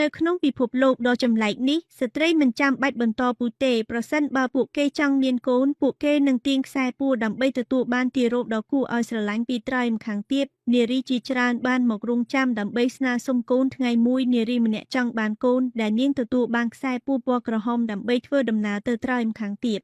នៅក្នុងពិភពលោកដ៏ចម្លែកនេះស្ត្រីមិនចាំបាច់បន្តពូទេប្រសិនបើពួកគេចង់មានកូនពួកគេនឹងទាញខ្សែពួរដើម្បីទទួលបានទារកដ៏គួរឲ្យស្រឡាញ់ពីត្រើយម្ខាងទៀតនារីជាច្រើនបានមករង់ចាំដើម្បីស្នើសុំកូនថ្ងៃមួយនារីម្នាក់ចង់បានកូនដែលនាងទទួលបានខ្សែពួរពណ៌ក្រហមដើម្បីធ្វើដំណើរទៅត្រើយម្ខាងទៀត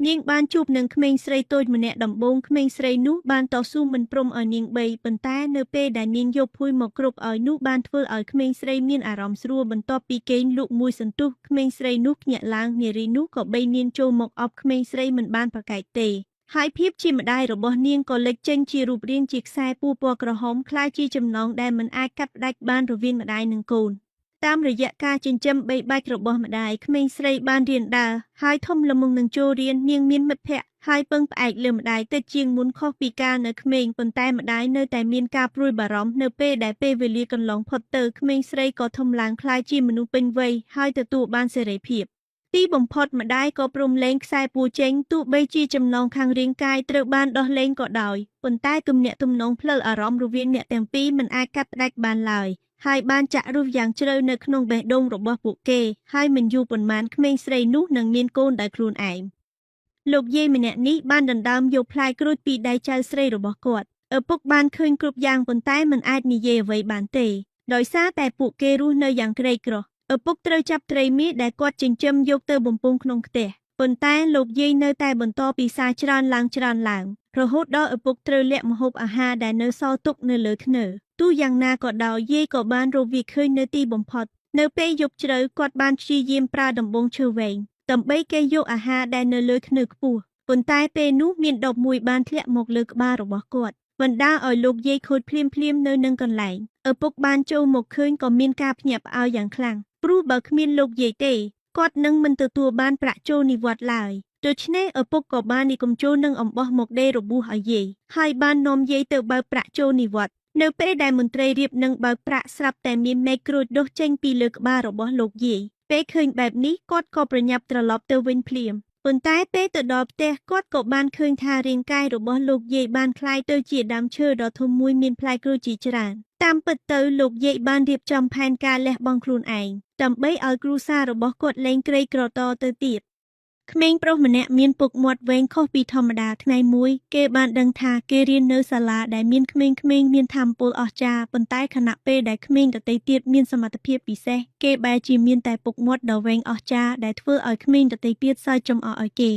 នាងបានជួបនឹងក្មេងស្រីតូចម្នាក់ដំបូងក្មេងស្រីនោះបានតស៊ូមិនព្រមឲ្យនាងបីប៉ុន្តែនៅពេលដែលនាងយកភួយមកគ្រប់ឲ្យនោះបានធ្វើឲ្យក្មេងស្រីមានអារម្មណ៍ស្រួលបន្ទាប់ពីគេងលក់មួយសន្ទុះក្មេងស្រីនោះភ្ញាក់ឡើងនារីនោះក៏បីនាងចូលមកអបក្មេងស្រីមិនបានប្រកែកទេហើយភាពជាម្ដាយរបស់នាងក៏លេចចេញជារូបរាងជាខ្សែពួរពណ៌ក្រហមคล้ายជាចំណងដែលមិនអាចកាត់ផ្ដាច់បានរវាងម្ដាយនិងកូនតាមរយៈការចិញ្ចឹមបីបាច់របស់ម្ដាយក្មេងស្រីបានរៀនដើរហើយធំល្មមនឹងចូលរៀននាងមានមិត្តភ័ក្តិហើយពឹងផ្អែកលើម្ដាយតិចជាងមុនខុសពីការនៅក្មេងប៉ុន្តែម្ដាយនៅតែមានការព្រួយបារម្ភនៅពេលដែលពេលវេលាកន្លងផុតទៅក្មេងស្រីក៏ធំឡើងคล้ายជាមនុស្សពេញវ័យហើយទទួលបានសេរីភាពទីបំផុតម្ដាយក៏ព្រមលែងខ្សែពួរចេញទោះបីជាចំណងខាងរាងកាយត្រូវបានដោះលែងក៏ដោយប៉ុន្តែទំនាក់ទំនងផ្លូវអារម្មណ៍រវាងអ្នកទាំងពីរមិនអាចកាត់ផ្ដាច់បានឡើយហើយបានចាក់ឫសយ៉ាងជ្រៅនៅក្នុងបេះដូងរបស់ពួកគេហើយមិនយូរប៉ុន្មានក្មេងស្រីនោះនឹងមានកូនដោយខ្លួនឯងលោកយាយម្នាក់នេះបានដណ្ដើមយកផ្លែក្រូចពីដៃចៅស្រីរបស់គាត់ឪពុកបានឃើញគ្រប់យ៉ាងប៉ុន្តែមិនអាចនិយាយអ្វីបានទេដោយសារតែពួកគេរស់នៅយ៉ាងក្រីក្រឪពុកត្រូវចាប់ត្រីមាសដែលគាត់ចិញ្ចឹមយកទៅបំពង់ក្នុងផ្ទះប៉ុន្តែលោកយាយនៅតែបន្តពិសាច្រើនឡើងរហូតដល់ឪពុកត្រូវលាក់ម្ហូបអាហារដែលនៅសល់ទុកនៅលើធ្នើទោះយ៉ាងណាក៏ដោយយាយក៏បានរកវាឃើញនៅទីបំផុតនៅពេលយប់ជ្រៅគាត់បានព្យាយាមប្រើដំបងឈើវែងដើម្បីគេយកអាហារដែលនៅលើធ្នើខ្ពស់ប៉ុន្តែពេលនោះមានដបមួយបានធ្លាក់មកលើក្បាលរបស់គាត់បណ្ដាលឲ្យលោកយាយខូចភ្លាមនៅនឹងកន្លែងឪពុកបានចូលមកឃើញក៏មានការភ្ញាក់ផ្អើលយ៉ាងខ្លាំងព្រោះបើគ្មានលោកយាយទេគាត់នឹងមិនទទួលបានប្រាក់ចូលនិវត្តន៍ឡើយដូច្នេះឪពុកក៏បាននិយាមចូលនឹងអំបោះមកដេររបួសឲ្យយាយហើយបាននាំយាយទៅបើកប្រាក់ចូលនិវត្តន៍នៅពេលដែលមន្ត្រីរៀបនឹងបើកប្រាក់ស្រាប់តែមានមេឃក្រូចដុះចេញពីលើក្បាលរបស់លោកយាយពេលឃើញបែបនេះគាត់ក៏ប្រញាប់ត្រឡប់ទៅវិញភ្លាមប៉ុន្តែពេលទៅដល់ផ្ទះគាត់ក៏បានឃើញថារាងកាយរបស់លោកយាយបានคล้ายទៅជាដើមឈើដ៏ធំមួយមានផ្លែក្រូចជាច្រើនតាមពិតទៅលោកយាយបានរៀបចំផែនការលះបង់ខ្លួនឯងដើម្បីឲ្យគ្រួសាររបស់គាត់លែងក្រីក្រតទៅទៀតក្មេងប្រុសម្នាក់មានពុកមាត់វែងខុសពីធម្មតាថ្ងៃមួយគេបានដឹងថាគេរៀននៅសាលាដែលមានក្មេងៗមានថាមពលអស្ចារ្យប៉ុន្តែខណៈពេលដែលក្មេងដទៃទៀតមានសមត្ថភាពពិសេសគេបែរជាមានតែពុកមាត់ដ៏វែងអស្ចារ្យដែលធ្វើឲ្យក្មេងដទៃទៀតសើចចំអកឲ្យគេ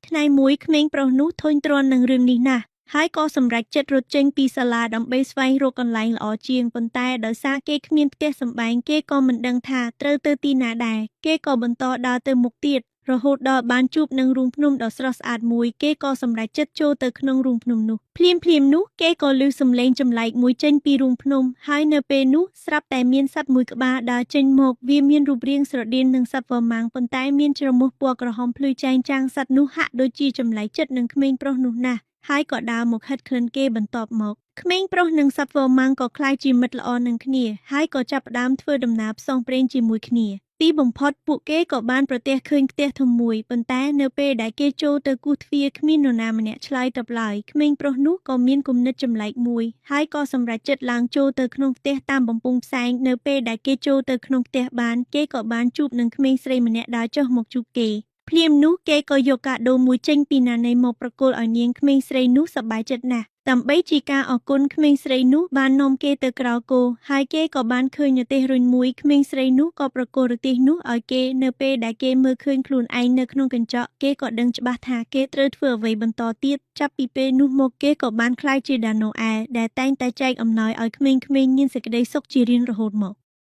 ថ្ងៃមួយក្មេងប្រុសនោះធុញទ្រាន់នឹងរឿងនេះណាស់ហើយក៏សម្រេចចិត្តរត់ចេញពីសាលាដើម្បីស្វែងរកកន្លែងល្អជាងប៉ុន្តែដោយសារគេគ្មានផ្ទះសម្បែងគេក៏មិនដឹងថាត្រូវទៅទីណាដែរគេក៏បន្តដើរទៅមុខទៀតរហូតដល់បានជួបនឹងរូងភ្នំដ៏ស្រស់ស្អាតមួយគេក៏សម្រេចចិត្តចូលទៅក្នុងរូងភ្នំនោះភ្លាមនោះគេក៏ឮសំឡេងចម្លែកមួយចេញពីរូងភ្នំហើយនៅពេលនោះស្រាប់តែមានសត្វមួយក្បាលដើរចេញមកវាមានរូបរាងស្រដៀងនឹងសត្វវ៉ាម៉ាំងប៉ុន្តែមានច្រមុះពណ៌ក្រហមភ្លឺចែងចាំងសត្វនោះហាក់ដូចជាចម្លែកចិត្តនឹងក្មេងប្រុសនោះណាស់ហើយក៏ដើរមកហិតក្លិនគេបន្ទាប់មកក្មេងប្រុសនិងសត្វវ៉ាម៉ាំងក៏ក្លាយជាមិត្តល្អនឹងគ្នាហើយក៏ចាប់ផ្ដើមធ្វើដំណើរផ្សងព្រេងជាមួយគ្នាទីបំផុតពួកគេក៏បានប្រទះឃើញផ្ទះធំមួយប៉ុន្តែនៅពេលដែលគេចូលទៅគោះទ្វារគ្មាននរណាម្នាក់ឆ្លើយតបឡើយក្មេងប្រុសនោះក៏មានគំនិតចម្លែកមួយហើយក៏សម្រេចចិត្តឡើងចូលទៅក្នុងផ្ទះតាមបំពង់ផ្សែងនៅពេលដែលគេចូលទៅក្នុងផ្ទះបានគេក៏បានជួបនឹងក្មេងស្រីម្នាក់ដើរចុះមកជួបគេភ្លាមនោះគេក៏យកកាដូមួយចេញពីណាណីមកប្រគល់ឲ្យនាងក្មេងស្រីនោះសប្បាយចិត្តណាស់ដើម្បីជាការអរគុណក្មេងស្រីនោះបាននាំគេទៅក្រោលគោហើយគេក៏បានឃើញរទេះរុញមួយក្មេងស្រីនោះក៏ប្រគល់រទេះនោះឲ្យគេនៅពេលដែលគេមើលឃើញខ្លួនឯងនៅក្នុងកញ្ចក់គេក៏ដឹងច្បាស់ថាគេត្រូវធ្វើអ្វីបន្តទៀតចាប់ពីពេលនោះមកគេក៏បានក្លាយជាដាណូអែដែលតែងតែចែកអំណោយឲ្យក្មេងៗមានសេចក្តីសុខជារៀងរហូតមក